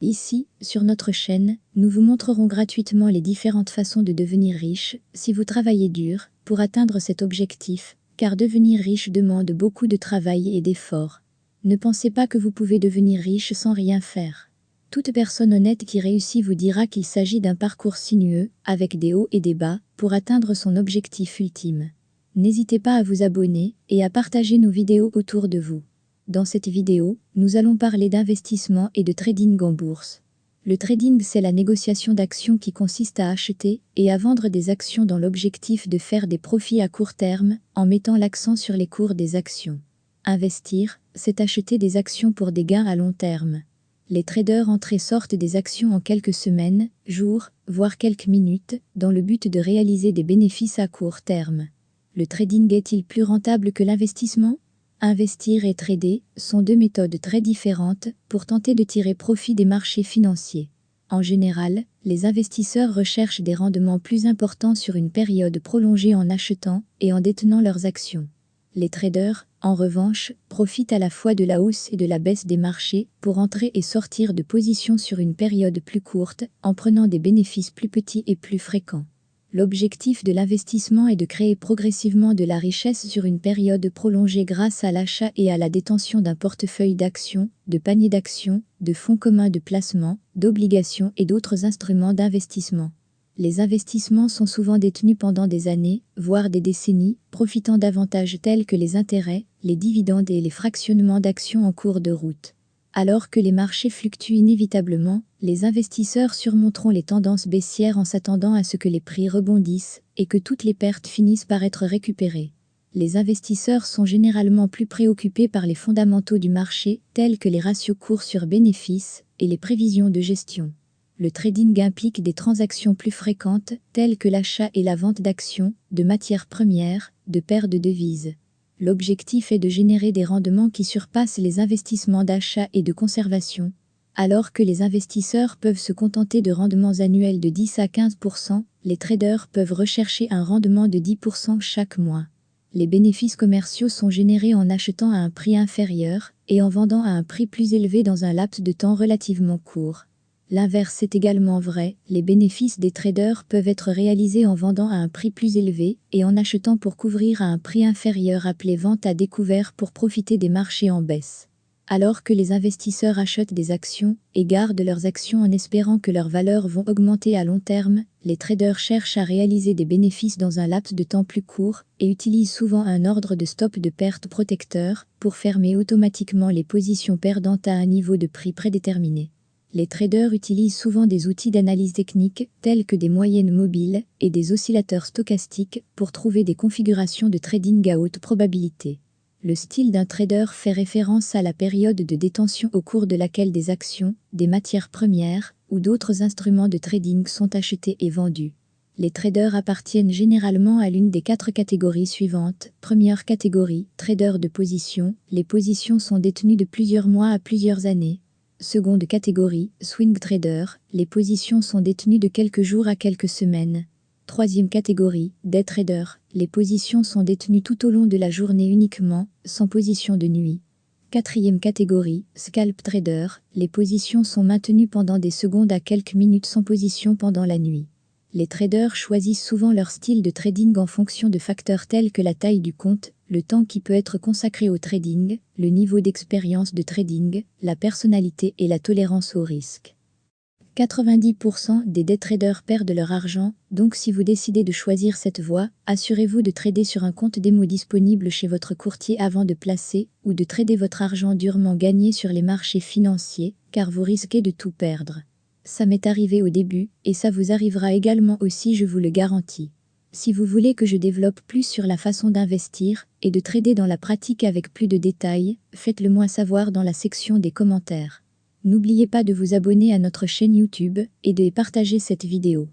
Ici, sur notre chaîne, nous vous montrerons gratuitement les différentes façons de devenir riche, si vous travaillez dur, pour atteindre cet objectif, car devenir riche demande beaucoup de travail et d'efforts. Ne pensez pas que vous pouvez devenir riche sans rien faire. Toute personne honnête qui réussit vous dira qu'il s'agit d'un parcours sinueux, avec des hauts et des bas, pour atteindre son objectif ultime. N'hésitez pas à vous abonner et à partager nos vidéos autour de vous. Dans cette vidéo, nous allons parler d'investissement et de trading en bourse. Le trading, c'est la négociation d'actions qui consiste à acheter et à vendre des actions dans l'objectif de faire des profits à court terme, en mettant l'accent sur les cours des actions. Investir, c'est acheter des actions pour des gains à long terme. Les traders entrent et sortent des actions en quelques semaines, jours, voire quelques minutes, dans le but de réaliser des bénéfices à court terme. Le trading est-il plus rentable que l'investissement ? Investir et trader sont deux méthodes très différentes pour tenter de tirer profit des marchés financiers. En général, les investisseurs recherchent des rendements plus importants sur une période prolongée en achetant et en détenant leurs actions. Les traders, en revanche, profitent à la fois de la hausse et de la baisse des marchés pour entrer et sortir de positions sur une période plus courte en prenant des bénéfices plus petits et plus fréquents. L'objectif de l'investissement est de créer progressivement de la richesse sur une période prolongée grâce à l'achat et à la détention d'un portefeuille d'actions, de paniers d'actions, de fonds communs de placement, d'obligations et d'autres instruments d'investissement. Les investissements sont souvent détenus pendant des années, voire des décennies, profitant d'avantages tels que les intérêts, les dividendes et les fractionnements d'actions en cours de route. Alors que les marchés fluctuent inévitablement, les investisseurs surmonteront les tendances baissières en s'attendant à ce que les prix rebondissent et que toutes les pertes finissent par être récupérées. Les investisseurs sont généralement plus préoccupés par les fondamentaux du marché, tels que les ratios cours sur bénéfices et les prévisions de gestion. Le trading implique des transactions plus fréquentes, telles que l'achat et la vente d'actions, de matières premières, de paires de devises. L'objectif est de générer des rendements qui surpassent les investissements d'achat et de conservation. Alors que les investisseurs peuvent se contenter de rendements annuels de 10 à 15%, les traders peuvent rechercher un rendement de 10% chaque mois. Les bénéfices commerciaux sont générés en achetant à un prix inférieur et en vendant à un prix plus élevé dans un laps de temps relativement court. L'inverse est également vrai, les bénéfices des traders peuvent être réalisés en vendant à un prix plus élevé et en achetant pour couvrir à un prix inférieur appelé vente à découvert pour profiter des marchés en baisse. Alors que les investisseurs achètent des actions et gardent leurs actions en espérant que leurs valeurs vont augmenter à long terme, les traders cherchent à réaliser des bénéfices dans un laps de temps plus court et utilisent souvent un ordre de stop de perte protecteur pour fermer automatiquement les positions perdantes à un niveau de prix prédéterminé. Les traders utilisent souvent des outils d'analyse technique, tels que des moyennes mobiles et des oscillateurs stochastiques, pour trouver des configurations de trading à haute probabilité. Le style d'un trader fait référence à la période de détention au cours de laquelle des actions, des matières premières ou d'autres instruments de trading sont achetés et vendus. Les traders appartiennent généralement à l'une des 4 catégories suivantes. Première catégorie, traders de position. Les positions sont détenues de plusieurs mois à plusieurs années. Seconde catégorie, swing trader, les positions sont détenues de quelques jours à quelques semaines. Troisième catégorie, day trader, les positions sont détenues tout au long de la journée uniquement, sans position de nuit. Quatrième catégorie, scalp trader, les positions sont maintenues pendant des secondes à quelques minutes sans position pendant la nuit. Les traders choisissent souvent leur style de trading en fonction de facteurs tels que la taille du compte, le temps qui peut être consacré au trading, le niveau d'expérience de trading, la personnalité et la tolérance au risque. 90% des day traders perdent leur argent, donc si vous décidez de choisir cette voie, assurez-vous de trader sur un compte démo disponible chez votre courtier avant de placer ou de trader votre argent durement gagné sur les marchés financiers, car vous risquez de tout perdre. Ça m'est arrivé au début, et ça vous arrivera également aussi, je vous le garantis. Si vous voulez que je développe plus sur la façon d'investir et de trader dans la pratique avec plus de détails, faites-le moi savoir dans la section des commentaires. N'oubliez pas de vous abonner à notre chaîne YouTube et de partager cette vidéo.